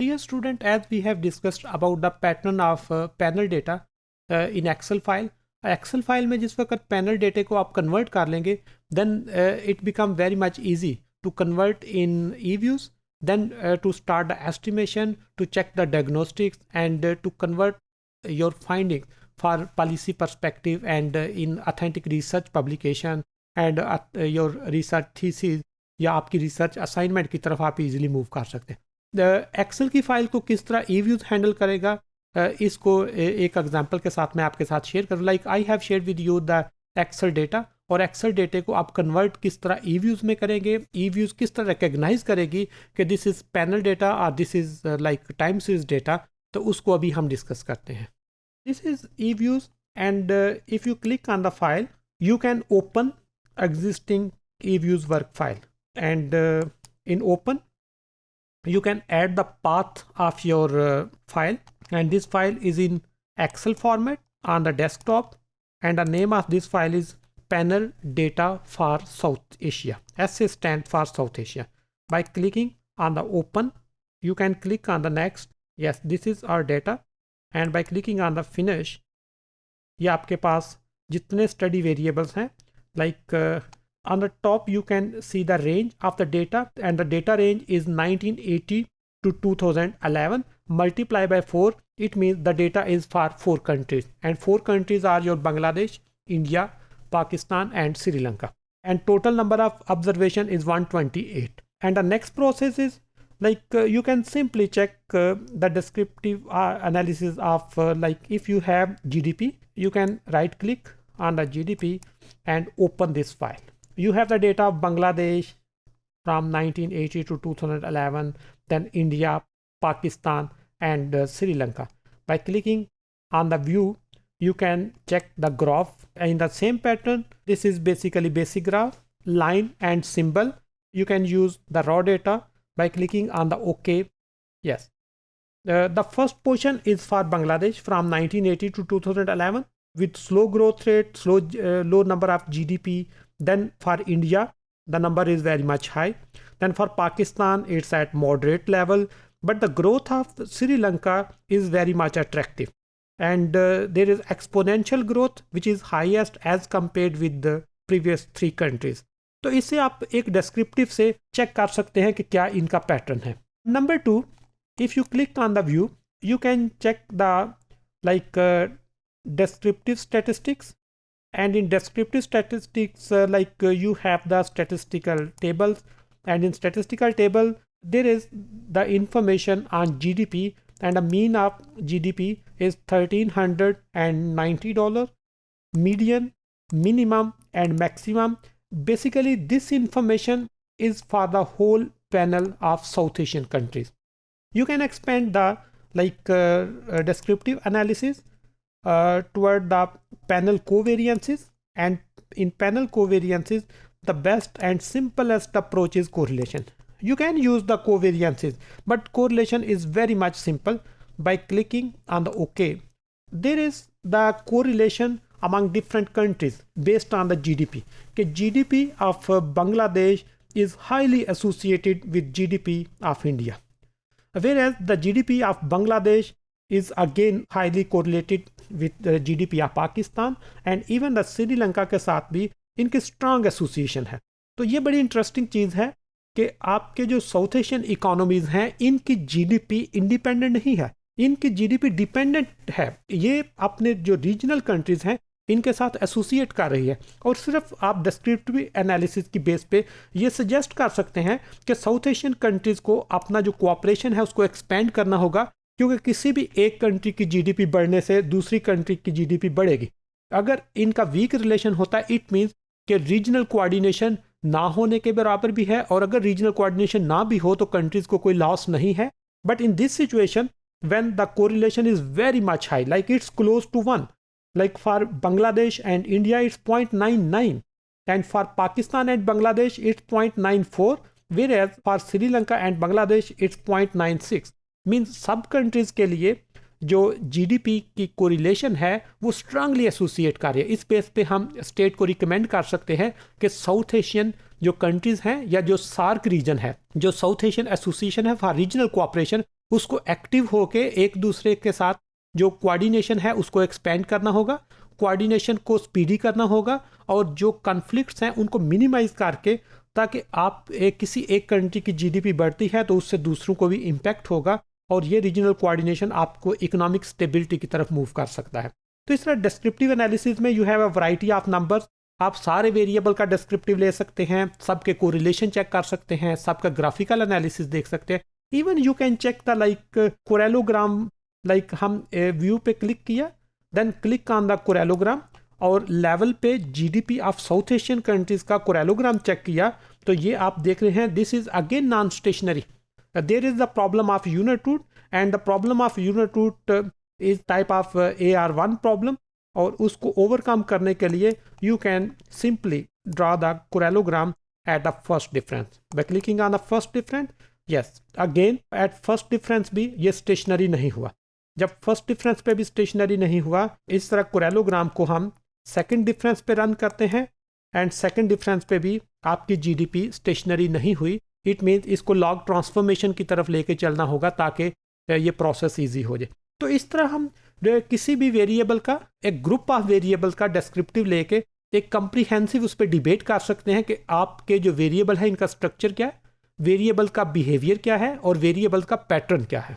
Dear student, as we have discussed about the pattern of panel data in Excel file, Excel file में जिस वक्त panel data को आप convert कर लेंगे, then it become very much easy to convert in eViews, then to start the estimation, to check the diagnostics, and to convert your findings for policy perspective and in authentic research publication and your research thesis या आपकी research assignment की तरफ आप easily move कर सकते हैं. Excel की file को किस तरह eViews हैंडल करेगा, इसको एक एग्जांपल के साथ मैं आपके साथ शेयर करूँ. Like I have share with you the Excel data, और एक्सेल डेटा को आप कन्वर्ट किस तरह eViews में करेंगे, eViews किस तरह रिकग्नाइज करेगी कि दिस इज पैनल डेटा और this is like time series data, तो उसको अभी हम डिस्कस करते हैं. This is eViews and if you click on the file you can open existing eViews work file and in open you can add the path of your file, and this file is in Excel format on the desktop, and the name of this file is panel data for South Asia. SA stands for South Asia. By clicking on the open you can click on the next. Yes, this is our data, and by clicking on the finish ये आपके पास जितने study variables हैं, like on the top you can see the range of the data, and the data range is 1980 to 2011 multiply by 4. It means the data is for 4 countries, and 4 countries are your Bangladesh, India, Pakistan and Sri Lanka, and total number of observation is 128. And the next process is like you can simply check the descriptive analysis of like if you have GDP, you can right click on the GDP and open this file. You have the data of Bangladesh from 1980 to 2011, then India, Pakistan and Sri Lanka. By clicking on the view, you can check the graph in the same pattern. This is basically basic graph, line and symbol. You can use the raw data by clicking on the OK. Yes. The first portion is for Bangladesh from 1980 to 2011 with slow growth rate, low number of GDP. Then for India, the number is very much high. Then for Pakistan, it's at moderate level. But the growth of Sri Lanka is very much attractive. And there is exponential growth, which is highest as compared with the previous 3 countries. तो इससे आप एक descriptive से check कर सकते हैं कि क्या इनका pattern है. Number 2, if you click on the view, you can check the like descriptive statistics. And in descriptive statistics you have the statistical tables, and in statistical table there is the information on GDP, and the mean of GDP is $1,390, median, minimum and maximum. Basically this information is for the whole panel of South Asian countries. You can expand the like descriptive analysis toward the panel covariances, and in panel covariances the best and simplest approach is correlation. You can use the covariances, but correlation is very much simple. By clicking on the OK, there is the correlation among different countries based on the GDP. GDP of Bangladesh is highly associated with GDP of India, whereas the GDP of Bangladesh is again highly correlated with the GDP of Pakistan, and even the Sri Lanka के साथ भी इनकी strong association है. तो ये बड़ी interesting चीज़ है कि आपके जो साउथ एशियन इकोनॉमीज हैं इनकी GDP इंडिपेंडेंट नहीं है, इनकी GDP डिपेंडेंट है. ये अपने जो रीजनल कंट्रीज हैं इनके साथ एसोसिएट कर रही है, और सिर्फ आप डिस्क्रिप्टिव एनालिसिस की बेस पे ये सजेस्ट कर सकते हैं कि साउथ एशियन कंट्रीज को अपना जो कोऑपरेशन है उसको एक्सपेंड करना होगा, क्योंकि किसी भी एक कंट्री की GDP बढ़ने से दूसरी कंट्री की GDP बढ़ेगी. अगर इनका वीक रिलेशन होता है इट मीन्स कि रीजनल कोऑर्डिनेशन ना होने के बराबर भी है, और अगर रीजनल कोऑर्डिनेशन ना भी हो तो कंट्रीज को कोई लॉस नहीं है. But in this situation when the correlation is very much high, like it's close to 1, like for Bangladesh and India it's 0.99, and for Pakistan and Bangladesh it's 0.94, whereas for Sri Lanka and Bangladesh it's 0.96. Means सब countries के लिए जो GDP की correlation है वो strongly associate कर रही है. इस बेस पे हम स्टेट को रिकमेंड कर सकते हैं कि साउथ एशियन जो कंट्रीज़ हैं या जो सार्क रीजन है, जो साउथ एशियन एसोसिएशन है फॉर रीजनल कोऑपरेशन, उसको एक्टिव होके एक दूसरे के साथ जो कोऑर्डिनेशन है उसको एक्सपेंड करना होगा, कोऑर्डिनेशन को स्पीडी करना होगा, और जो कॉन्फ्लिक्ट्स हैं उनको मिनिमाइज करके, ताकि आप किसी एक कंट्री की जीडीपी बढ़ती है तो उससे दूसरों को भी इम्पैक्ट होगा, और ये रीजनल कोऑर्डिनेशन आपको इकोनॉमिक स्टेबिलिटी की तरफ मूव कर सकता है। तो इस तरह डिस्क्रिप्टिव एनालिसिस में you have a variety of numbers. आप सारे वेरिएबल का डिस्क्रिप्टिव ले सकते हैं, सबके कोरिलेशन चेक कर सकते हैं, सबका ग्राफिकल एनालिसिस देख सकते हैं। Even you can check the like correlogram, like हम व्यू पे क्लिक किया, then click on the correlogram, और लेवल पे GDP of South Asian countries का कोरेलोग्राम चेक किया, तो ये आप देख रहे हैं this is again non stationary. There is the problem of unit root, and the problem of unit root is type of AR1 problem, और उसको ओवरकम करने के लिए you can simply draw the correlogram at the first difference by clicking on the first difference. Yes, again at first difference भी ये stationery नहीं हुआ। जब फर्स्ट डिफरेंस पे भी स्टेशनरी नहीं हुआ, इस तरह कोरेलोग्राम को हम सेकंड डिफरेंस पे रन करते हैं, एंड सेकंड डिफरेंस पे भी आपकी जीडीपी स्टेशनरी नहीं हुई। इट मीन्स इसको लॉग ट्रांसफॉर्मेशन की तरफ लेके चलना होगा ताकि ये प्रोसेस ईजी हो जाए। तो इस तरह हम किसी भी वेरिएबल का, एक ग्रुप ऑफ वेरिएबल का डिस्क्रिप्टिव लेके एक कंप्रीहेंसिव उस पर डिबेट कर सकते हैं कि आपके जो वेरिएबल है इनका स्ट्रक्चर क्या है, वेरिएबल का बिहेवियर क्या है, और वेरिएबल का पैटर्न क्या है।